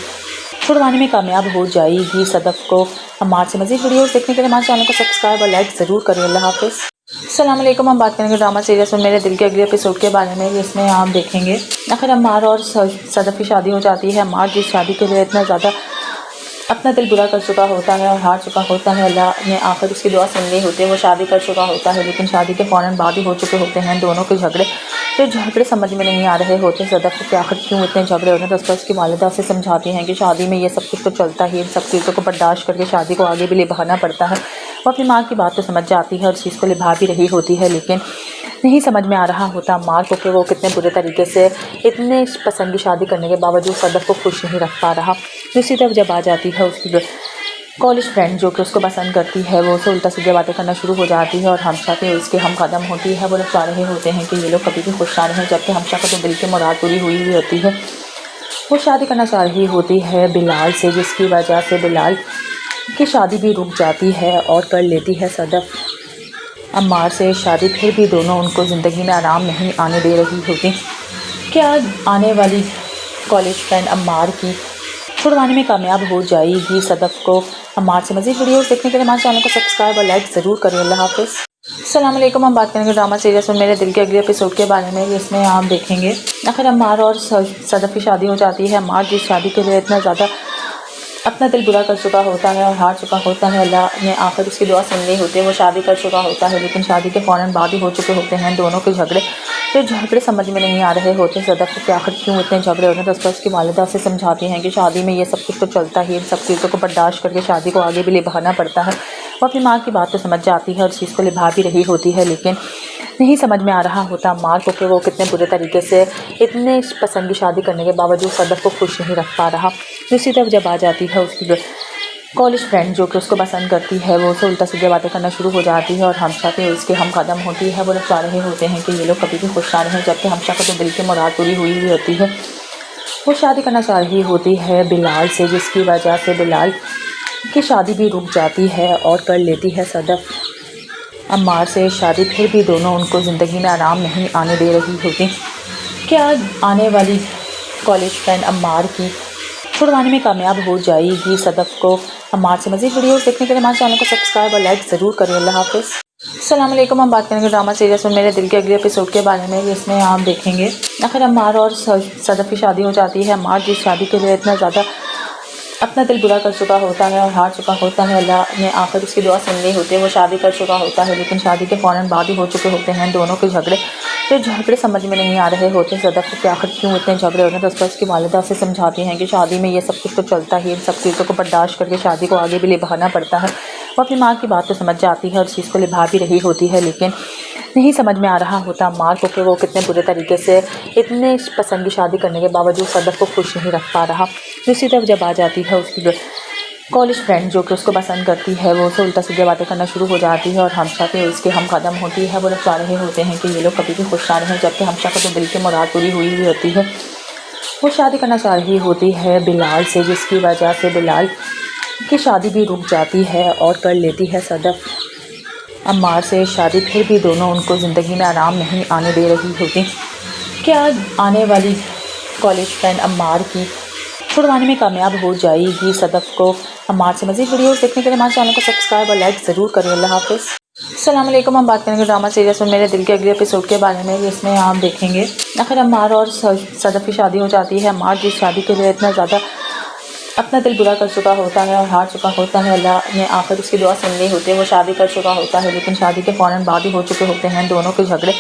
छुड़वाने में कामयाब हो जाएगी सदफ को? अम्मार से मज़ीद वीडियोस देखने के लिए हमारे चैनल को सब्सक्राइब और लाइक ज़रूर करें। अल्लाह हाफ़िज़। अस्सलाम वालेकुम। हम बात करेंगे ड्रामा सीरीज़ में मेरे दिल के अगले एपिसोड के बारे में, जिसमें आप देखेंगे आखिर अम्मार और सदफ की शादी हो जाती है। अम्मार जिस शादी के लिए इतना ज़्यादा अपना दिल बुरा कर चुका होता है और हार चुका होता है, अल्लाह ने आखिर उसकी दुआ सुन ली होती है। वो शादी कर चुका होता है, लेकिन शादी के फ़ौरन बाद ही हो चुके होते हैं दोनों के झगड़े। तो झगड़े समझ में नहीं आ रहे होते सदफ को कि आखिर क्यों इतने झगड़े होते हैं। तो उस पर उसकी वालिदा से समझाती हैं कि शादी में ये सब कुछ तो चलता ही, इन सब चीज़ों को बर्दाश्त करके शादी को आगे भी निभाना पड़ता है। वो अपनी माँ की बात तो समझ जाती है और चीज़ को निभा भी रही होती है, लेकिन नहीं समझ में आ रहा होता माँ को कि वो कितने बुरे तरीके से इतने पसंद की शादी करने के बावजूद सदफ को खुश नहीं रख पा रहा। दूसरी तरफ जब आ जाती है उसकी कॉलेज फ्रेंड जो कि उसको पसंद करती है, वो उसे उल्टा सीधे बातें करना शुरू हो जाती है और हमशा पे उसके हम कदम होती है। वो लोग चाह रहे होते हैं कि ये लोग कभी भी खुश ना रहें, जबकि हमशा को तो दिल की मुराद पूरी हुई हुई होती है। वो शादी करना चाह रही होती है बिलाल से, जिसकी वजह से बिलाल की शादी भी रुक जाती है और कर लेती है सदफ अम्मार से शादी। फिर भी दोनों उनको ज़िंदगी में आराम नहीं आने दे रही होती। क्या आने वाली कॉलेज फ्रेंड अम्मार की छुड़वाने में कामयाब हो जाएगी सदफ को? अम्मार से मज़ीद वीडियोस देखने के लिए हमारे चैनल को सब्सक्राइब और लाइक ज़रूर करें। अल्लाह हाफ़िज़। अस्सलाम वालेकुम। हम बात करेंगे ड्रामा सीरीज़ में मेरे दिल के अगले एपिसोड के बारे में, जिसमें आप देखेंगे आखिर अम्मार और सदफ की शादी हो जाती है। अम्मार जिस शादी के लिए इतना ज़्यादा अपना दिल बुरा कर चुका होता है और हार चुका होता है, अल्लाह ने आखिर उसकी दुआ सुन ली होती है। वो शादी कर चुका होता है लेकिन शादी के फ़ौरन बाद ही हो चुके होते हैं दोनों के झगड़े। फिर झगड़े समझ में नहीं आ रहे होते सदफ को कि आखिर क्यों इतने झगड़े हो रहे हैं। तो उस पर उसकी वालिदा से समझाती हैं कि शादी में ये सब कुछ तो चलता ही है, इन सब चीज़ों को बर्दाश्त करके शादी को आगे भी निभाना पड़ता है। वो अपनी माँ की बात तो समझ जाती है और इस चीज़ को निभा भी रही होती है, लेकिन नहीं समझ में आ रहा होता अम्मार को कि वो कितने बुरे तरीके से इतने पसंद की शादी करने के बावजूद सदफ को खुश नहीं रख पा रहा। दूसरी तरफ जब आ जाती है उसकी कॉलेज फ्रेंड जो कि उसको पसंद करती है, वो उससे उल्टा सीधे बातें करना शुरू हो जाती है और हमशा पे उसके हम कदम होती है। वो लोग चाह रहे होते हैं कि ये लोग कभी भी खुश ना रहें, जबकि हमशा को तो दिल की मुराद पूरी हुई होती है। वो शादी करना चाह रही होती है बिलाल से, जिसकी वजह से बिलाल की शादी भी रुक जाती है और कर लेती है सदफ अम्मार से शादी। फिर भी दोनों उनको ज़िंदगी में आराम नहीं आने दे रही होती। क्या आने वाली कॉलेज फ्रेंड अम्मार की छुड़वाने में कामयाब हो जाएगी सदफ को? अम्मार से मज़ीद वीडियोस देखने के लिए हमारे चैनल को सब्सक्राइब और लाइक ज़रूर करें। अल्लाह हाफ़िज़। अस्सलाम वालेकुम। हम बात करेंगे ड्रामा सीरीज़ में मेरे दिल के अगले एपिसोड के बारे में, जिसमें आप देखेंगे आखिर अम्मार और सदफ की शादी हो जाती है। अम्मार जिस शादी के लिए इतना ज़्यादा अपना दिल बुरा कर चुका होता है और हार चुका होता है, अल्लाह ने आखिर उसकी दुआ सुन ली होती है। वो शादी कर चुका होता है लेकिन शादी के फ़ौरन बाद ही हो चुके होते हैं दोनों के झगड़े। फिर झगड़े समझ में नहीं आ रहे होते सदफ को कि आखिर क्यों इतने झगड़े हो रहे हैं। तो उस पर उसकी वालिदा से समझाती हैं कि शादी में ये सब कुछ तो चलता ही है, इन सब चीज़ों को बर्दाश्त करके शादी को आगे भी निभाना पड़ता है। वो अपनी माँ की बात तो समझ जाती है और इस चीज़ को निभा भी रही होती है, लेकिन नहीं समझ में आ रहा होता अम्मार को कि वो कितने बुरे तरीके से इतने पसंद की शादी करने के बावजूद सदफ को खुश नहीं रख पा रहा। दूसरी तरफ जब आ जाती है उसकी कॉलेज फ्रेंड जो कि उसको पसंद करती है, वो उसे उल्टा सीधे बातें करना शुरू हो जाती है और हमशा पे उसके हम कदम होती है। वो लोग चाह रहे होते हैं कि ये लोग कभी भी खुश ना रहें, जबकि हमशा को तो दिल की मुराद पूरी हुई होती है। वो शादी करना चाह रही होती है बिलाल से, जिसकी वजह से बिलाल की शादी भी रुक जाती है और कर लेती है सदफ अम्मार से शादी। फिर भी दोनों उनको ज़िंदगी में आराम नहीं आने दे रही होती। क्या आने वाली कॉलेज फ्रेंड अम्मार की छुड़वाने में कामयाब हो जाएगी सदफ को? अम्मार से मज़ीद वीडियोस देखने के लिए हमारे चैनल को सब्सक्राइब और लाइक ज़रूर करें। अल्लाह हाफ़िज़। अस्सलाम वालेकुम। हम बात करेंगे ड्रामा सीरीज़ में मेरे दिल के अगले एपिसोड के बारे में, जिसमें आप देखेंगे आखिर अम्मार और सदफ की शादी हो जाती है। अम्मार जिस शादी के लिए इतना ज़्यादा अपना दिल बुरा कर चुका होता है और हार चुका होता है, अल्लाह ने आखिर उसकी दुआ सुन ली होती है। वो शादी कर चुका होता है लेकिन शादी के फ़ौरन बाद ही हो चुके होते हैं दोनों के झगड़े।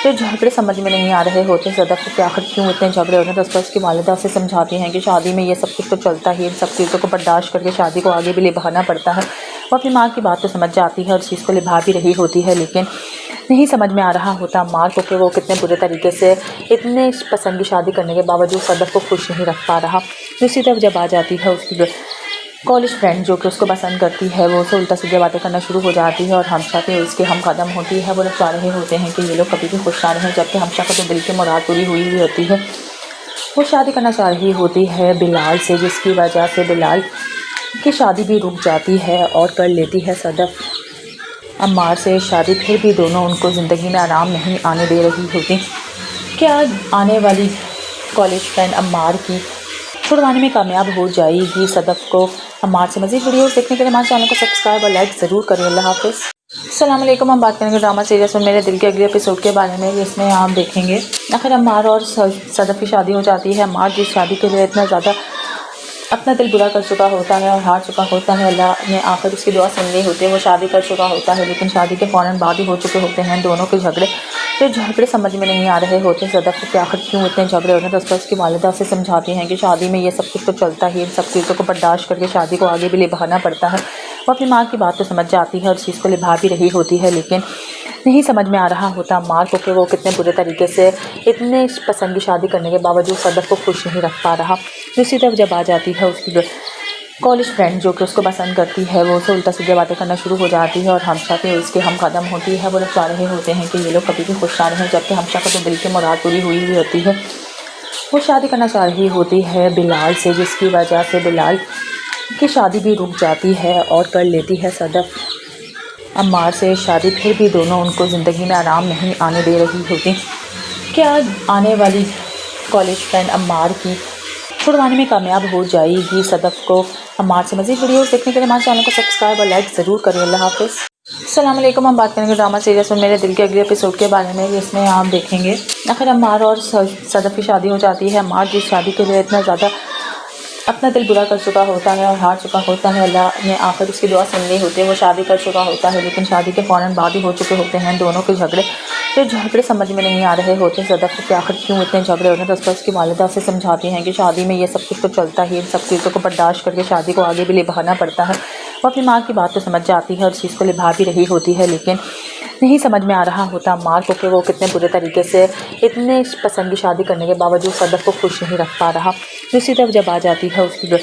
फिर झगड़े समझ में नहीं आ रहे होते सदफ को कि आखिर क्यों इतने झगड़े हो रहे हैं। तो उस पर उसकी वालिदा से समझाती हैं कि शादी में ये सब कुछ तो चलता ही है, इन सब चीज़ों को बर्दाश्त करके शादी को आगे भी निभाना पड़ता है। वो अपनी माँ की बात तो समझ जाती है और इस चीज़ को निभा भी रही होती है, लेकिन नहीं समझ में आ रहा होता अम्मार को कि वो कितने बुरे तरीके से इतने पसंद की शादी करने के बावजूद सदफ को खुश नहीं रख पा रहा। दूसरी तरफ जब आ जाती है उसकी कॉलेज फ्रेंड जो कि उसको पसंद करती है, वो उसे उल्टा सीधे बातें करना शुरू हो जाती है और हमशा पे उसके हम कदम होती है। वो लोग चाह रहे होते हैं कि ये लोग कभी भी खुश ना रहें, जबकि हमशा को तो दिल की मुराद पूरी हुई होती है। वो शादी करना चाह रही होती है बिलाल से, जिसकी वजह से बिलाल की शादी भी रुक जाती है और कर लेती है सदफ अम्मार से शादी। फिर भी दोनों उनको ज़िंदगी में आराम नहीं आने दे रही होती। क्या आने वाली कॉलेज फ्रेंड अम्मार की छुड़वाने में कामयाब हो जाएगी सदफ को? अम्मार से मज़ीद वीडियोस देखने के लिए हमारे चैनल को सब्सक्राइब और लाइक ज़रूर करें। अल्लाह हाफ़िज़। अस्सलाम वालेकुम। हम बात करेंगे ड्रामा सीरीज़ में मेरे दिल के अगले एपिसोड के बारे में, जिसमें आप देखेंगे आखिर अम्मार और सदफ की शादी हो जाती है। अम्मार जिस शादी के लिए इतना ज़्यादा अपना दिल बुरा कर चुका होता है और हार चुका होता है, अल्लाह ने आखिर उसकी दुआ सुन ली होती है। वो शादी कर चुका होता है लेकिन शादी के फ़ौरन बाद ही हो चुके होते हैं दोनों के झगड़े। फिर झगड़े समझ में नहीं आ रहे होते सदफ को कि आखिर क्यों इतने झगड़े हो रहे हैं। तो उस पर उसकी वालिदा से समझाती हैं कि शादी में ये सब कुछ तो चलता ही है, इन सब चीज़ों को बर्दाश्त करके शादी को आगे भी निभाना पड़ता है। वो अपनी माँ की बात तो समझ जाती है और इस चीज़ को निभा भी रही होती है, लेकिन नहीं समझ में आ रहा होता अम्मार को कि वो कितने बुरे तरीके से इतने पसंद की शादी करने के बावजूद सदफ को खुश नहीं रख पा रहा। दूसरी तरफ जब आ जाती है उसकी कॉलेज फ्रेंड जो कि उसको पसंद करती है, वो उसे उल्टा सीधे बातें करना शुरू हो जाती है और हमशा पे उसके हम कदम होती है। वो लोग चाह रहे होते हैं कि ये लोग कभी भी खुश ना रहें, जबकि हमशा को तो दिल की मुराद पूरी हुई होती है। वो शादी करना चाह रही होती है बिलाल से, जिसकी वजह से बिलाल की शादी भी रुक जाती है और कर लेती है सदफ अम्मार से शादी। फिर भी दोनों उनको ज़िंदगी में आराम नहीं आने दे रही होती। क्या आने वाली कॉलेज फ्रेंड अम्मार की छुड़वाने में कामयाब हो जाएगी सदफ को? अम्मार से मज़ीद वीडियोस देखने के लिए हमारे चैनल को सब्सक्राइब और लाइक ज़रूर करें। अल्लाह हाफ़िज़। अस्सलाम वालेकुम। हम बात करेंगे ड्रामा सीरीज़ में मेरे दिल के अगले एपिसोड के बारे में, जिसमें आप देखेंगे आखिर अम्मार और सदफ की शादी हो जाती है। अम्मार जिस शादी के लिए इतना ज़्यादा अपना दिल बुरा कर चुका होता है और हार चुका होता है। अल्लाह ने आखिर उसकी दुआ सुन ली होती है। वो शादी कर चुका होता है लेकिन शादी के फ़ौरन बाद ही हो चुके होते हैं दोनों के झगड़े। तो झगड़े समझ में नहीं आ रहे होते सदफ को कि आखिर क्यों इतने झगड़े हो रहे हैं। तो उस पर उसकी वालिदा से समझाती हैं कि शादी में ये सब कुछ तो चलता ही, इन सब चीज़ों को बर्दाश्त करके शादी को आगे भी निभाना पड़ता है। वो अपनी माँ की बात तो समझ जाती है और इस चीज़ को निभा भी रही होती है, लेकिन नहीं समझ में आ रहा होता माँ को कि वो कितने बुरे तरीके से इतने पसंद की शादी करने के बावजूद सदफ को खुश नहीं रख पा रहा। दूसरी तरफ जब आ जाती है उसकी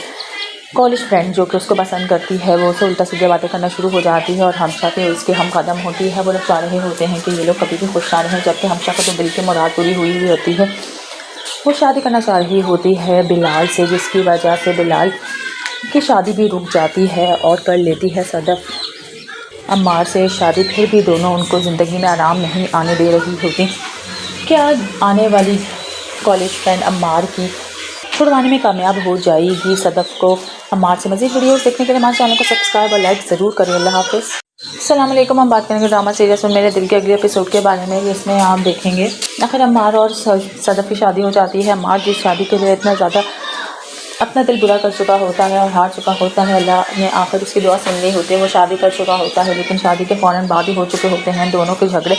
कॉलेज फ्रेंड जो कि उसको पसंद करती है, वो उसे उल्टा सीधे बातें करना शुरू हो जाती है और हमशा के उसके हम कदम होती है। वो लोग चाह रहे होते हैं कि ये लोग कभी भी खुश ना रहें, जबकि हमशा को तो दिल की मुराद पूरी हुई हुई होती है। वो शादी करना चाह रही होती है बिलाल से, जिसकी वजह से बिलाल की शादी भी रुक जाती है और कर लेती है सदफ अम्मार से शादी। फिर भी दोनों उनको ज़िंदगी में आराम नहीं आने दे रही होती। क्या आने वाली कॉलेज फ्रेंड अम्मार की छुड़वाने में कामयाब हो जाएगी सदफ को? अम्मार से मज़ीद वीडियोस देखने के लिए हमारे चैनल को सब्सक्राइब और लाइक ज़रूर करें। अल्लाह हाफ़िज़। अस्सलाम वालेकुम। हम बात करेंगे ड्रामा सीरीज़ में मेरे दिल के अगले एपिसोड के बारे में, जिसमें आप देखेंगे आखिर अम्मार और सदफ की शादी हो जाती है। अम्मार जिस शादी के लिए इतना ज़्यादा अपना दिल बुरा कर चुका होता है और हार चुका होता है, अल्लाह ने आखिर उसकी दुआ सुन ली होती है। वो शादी कर चुका होता है लेकिन शादी के फ़ौरन बाद ही हो चुके होते हैं दोनों के झगड़े।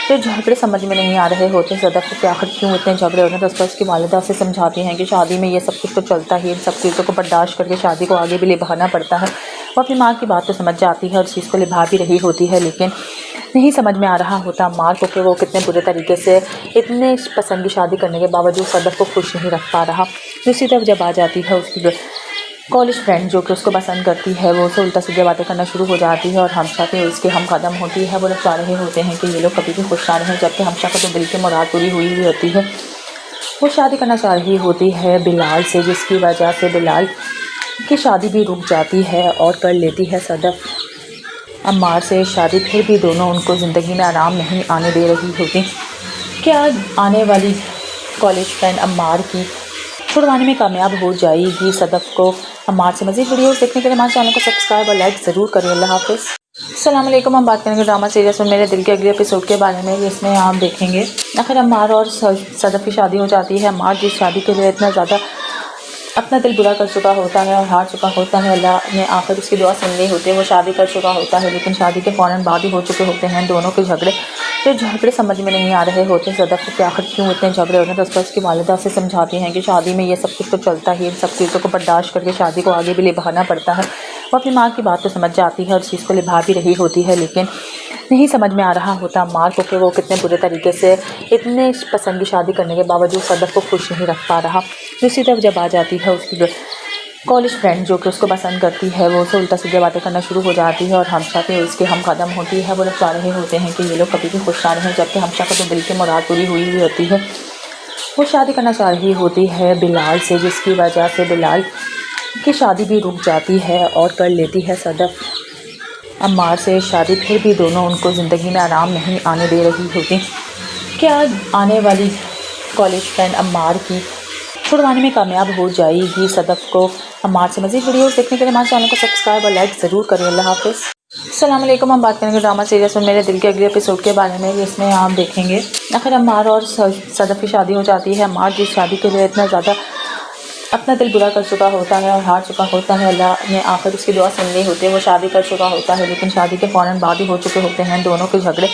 तो झगड़े समझ में नहीं आ रहे होते सदफ को कि आखिर क्यों इतने झगड़े हो रहे हैं। तो उस पर उसकी वालिदा से समझाती हैं कि शादी में ये सब कुछ तो चलता ही, इन सब चीज़ों को बर्दाश्त करके शादी को आगे भी निभाना पड़ता है। वो अपनी माँ की बात तो समझ जाती है और इस चीज़ को निभा भी रही होती है, लेकिन नहीं समझ में आ रहा होता मार को कि वो कितने बुरे तरीके से इतने पसंद की शादी करने के बावजूद सदफ को खुश नहीं रख पा रहा। दूसरी तरफ जब आ जाती है उसकी कॉलेज फ्रेंड जो कि उसको पसंद करती है, वो उसे उल्टा सीधे बातें करना शुरू हो जाती है और हमशा के उसके हम कदम होती है। वो लोग चाह रहे होते हैं कि ये लोग कभी भी खुश ना रहें, जबकि हमशा को तो दिल की मुराद पूरी हुई हुई होती है। वो शादी करना चाह रही होती है बिलाल से, जिसकी वजह से बिलाल की शादी भी रुक जाती है और कर लेती है सदफ अम्मार से शादी। फिर भी दोनों उनको ज़िंदगी में आराम नहीं आने दे रही होती। क्या आने वाली कॉलेज फ्रेंड अम्मार की छुड़वाने में कामयाब हो जाएगी सदफ को? अम्मार से मज़ीद वीडियोस देखने के लिए हमारे चैनल को सब्सक्राइब और लाइक ज़रूर करें। अल्लाह हाफ़िज़। अस्सलाम वालेकुम। हम बात करेंगे ड्रामा सीरीज़ में मेरे दिल के अगले एपिसोड के बारे में, जिसमें आप देखेंगे आखिर अम्मार और सदफ की शादी हो जाती है। अम्मार जिस शादी के लिए इतना ज़्यादा अपना दिल बुरा कर चुका होता है और हार चुका होता है, अल्लाह ने आखिर उसकी दुआ सुन ली होती है। वो शादी कर चुका होता है लेकिन शादी के फ़ौरन बाद ही हो चुके होते हैं दोनों के झगड़े। तो झगड़े समझ में नहीं आ रहे होते सदफ को कि आखिर क्यों इतने झगड़े हो रहे हैं। तो उस पर उसकी वालिदा से समझाती हैं कि शादी में ये सब कुछ तो चलता ही, इन सब चीज़ों को बर्दाश्त करके शादी को आगे भी निभाना पड़ता है। वो अपनी माँ की बात तो समझ जाती है और इस चीज़ को निभा भी रही होती है, लेकिन नहीं समझ में आ रहा होता मार को कि वो कितने बुरे तरीके से इतने पसंद की शादी करने के बावजूद सदफ को खुश नहीं रख पा रहा। दूसरी तरफ जब आ जाती है उसकी कॉलेज फ्रेंड जो कि उसको पसंद करती है, वो उसे उल्टा सीधे बातें करना शुरू हो जाती है और हमशा के उसके हम कदम होती है। वो लोग चाह रहे होते हैं कि ये लोग कभी भी खुश ना रहें, जबकि हमशा को तो दिल की मुराद पूरी हुई हुई होती है। वो शादी करना चाह रही होती है बिलाल से, जिसकी वजह से बिलाल की शादी भी रुक जाती है और कर लेती है सदफ अम्मार से शादी। फिर भी दोनों उनको ज़िंदगी में आराम नहीं आने दे रही होती। क्या आने वाली कॉलेज फ्रेंड अम्मार की छुड़वाने में कामयाब हो जाएगी सदफ को? अम्मार से मज़ीद वीडियोस देखने के लिए हमारे चैनल को सब्सक्राइब और लाइक ज़रूर करें। अल्लाह हाफ़िज़। अस्सलाम वालेकुम। हम बात करेंगे ड्रामा सीरीज़ में मेरे दिल के अगले एपिसोड के बारे में, जिसमें आप देखेंगे आखिर अम्मार और सदफ की शादी हो जाती है। अम्मार जिस शादी के लिए इतना ज़्यादा अपना दिल बुरा कर चुका होता है और हार चुका होता है, अल्लाह ने आखिर उसकी दुआ सुन ली होती है। वो शादी कर चुका होता है लेकिन शादी के फ़ौरन बाद ही हो चुके होते हैं दोनों के झगड़े।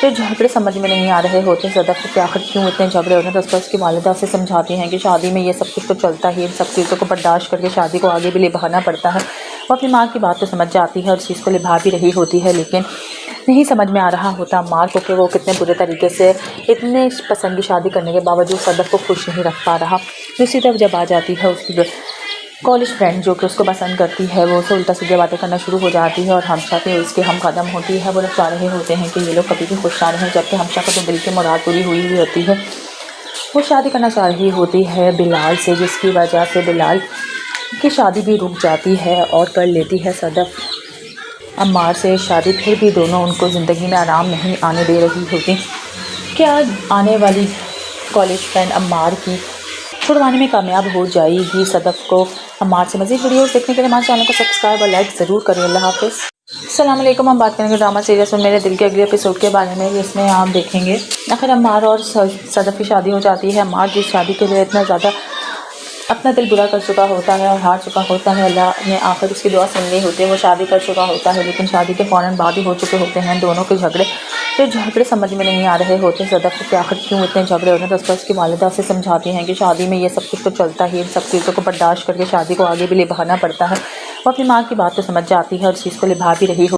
तो झगड़े समझ में नहीं आ रहे होते सदफ को कि आखिर क्यों इतने झगड़े हो रहे हैं। तो उस पर उसकी वालिदा से समझाती हैं कि शादी में ये सब कुछ तो चलता ही, इन सब चीज़ों को बर्दाश्त करके शादी को आगे भी निभाना पड़ता है। वो अपनी माँ की बात तो समझ जाती है और इस चीज़ को निभा भी रही होती है, लेकिन नहीं समझ में आ रहा होता मार को कि वो कितने बुरे तरीके से इतने पसंद की शादी करने के बावजूद सदफ को खुश नहीं रख पा रहा। दूसरी तरफ जब आ जाती है उसकी कॉलेज फ्रेंड जो कि उसको पसंद करती है, वो उसे उल्टा सीधे बातें करना शुरू हो जाती है और हमशा के उसके हम कदम होती है। वो लोग चाह रहे होते हैं कि ये लोग कभी भी खुश ना रहें, जबकि हमशा को तो दिल की मुराद पूरी हुई हुई होती है। वो शादी करना चाह रही होती है बिलाल से, जिसकी वजह से बिलाल की शादी भी रुक जाती है और कर लेती है सदफ अम्मार से शादी। फिर भी दोनों उनको ज़िंदगी में आराम नहीं आने दे रही होती। क्या आने वाली कॉलेज फ्रेंड अम्मार की छुड़वाने में कामयाब हो जाएगी सदफ को? अम्मार से मज़ीद वीडियोस देखने के लिए हमारे चैनल को सब्सक्राइब और लाइक ज़रूर करें। अल्लाह हाफ़िज़। अस्सलाम वालेकुम। हम बात करेंगे ड्रामा सीरीज़ में मेरे दिल के अगले एपिसोड के बारे में, जिसमें आप देखेंगे आखिर अम्मार और सदफ की शादी हो जाती है। अम्मार जिस शादी के लिए इतना ज़्यादा اپنا دل برا کر چکا ہوتا ہے اور ہار چکا ہوتا ہے، اللہ نے آخر اس کی دعا سننی ہوتی ہے، وہ شادی کر چکا ہوتا ہے لیکن شادی کے فوراً بعد ہی ہو چکے ہوتے ہیں دونوں کے جھگڑے، پھر جھگڑے سمجھ میں نہیں آ رہے ہوتے صدف کہ آخر کیوں اتنے جھگڑے ہوتے ہیں۔ تو اس پر اس کی والدہ سے سمجھاتی ہیں کہ شادی میں یہ سب کچھ تو چلتا ہی، ان سب چیزوں کو برداشت کر کے شادی کو آگے بھی نبھانا پڑتا ہے۔ وہ اپنی ماں کی بات تو سمجھ جاتی ہے اور اس چیز کو نبھا بھی رہی ہو